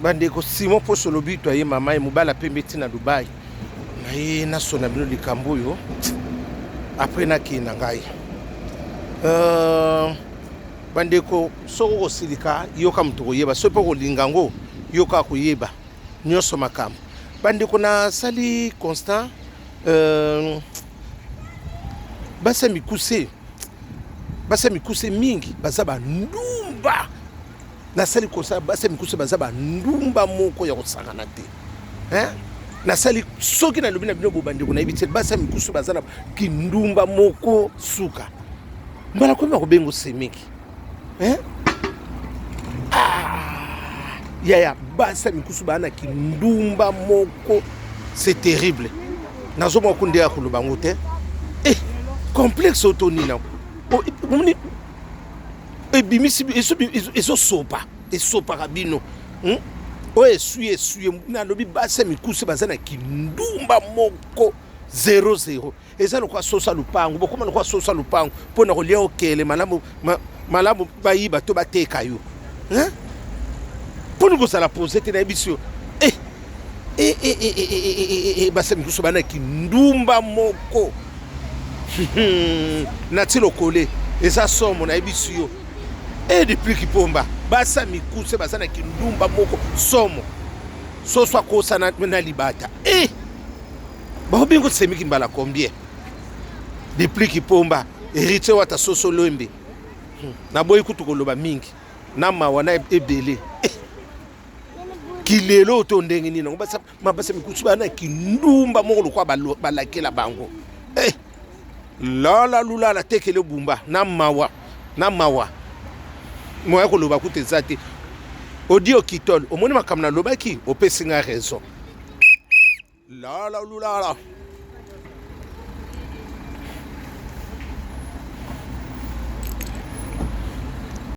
Bandeko Simon poso lobi to ye mama e mobala pembe tina Dubai. Na ye na sona bino likambo yo. Après na ki na ngai. Bandeko soko ko silika yoka mtu koyeba sopo ko lingango yoka koyeba nyoso makam. Bandeko na sali constant basa mikuse mingi bazaba ndumba na sali kosa basa mikuse bazaba ndumba moko ya kosangana te na sali soki na lobi na bino bandeko na ibite basa mikuse bazana kindumba moko suka mbala ko ba ko bengo semiki ya basa mikuse bana kindumba moko c'est terrible nazo mo kunde ya kuluba ngote complexe autonina ebimisi ezo sopa rabino esuye na lobi basa mikuse bazana kindumba moko 00 eza lokwa sosa lupango bokoma lokwa sosa lupango pona kolia okele malamu bayiba to bateka yo pona kozala pose te na ebisio basa mikuse bana kindumba moko nati lokole eza somo na ebisio depuis kipomba basa mikuse bazana kindumba moko somo soso akosa na libata baobingo semiki mbala combien depuis kipomba héritier wata soso lombe na boyi kutukoloba mingi na mawa na ebele kilelo to ndenge nini basa mikuse bana kindumba moko lokwa balakela bango lala lula tekele bumba na mawa moya koloba kuteza te audio kitol omoni makamna lobaki opesinga raison lala lula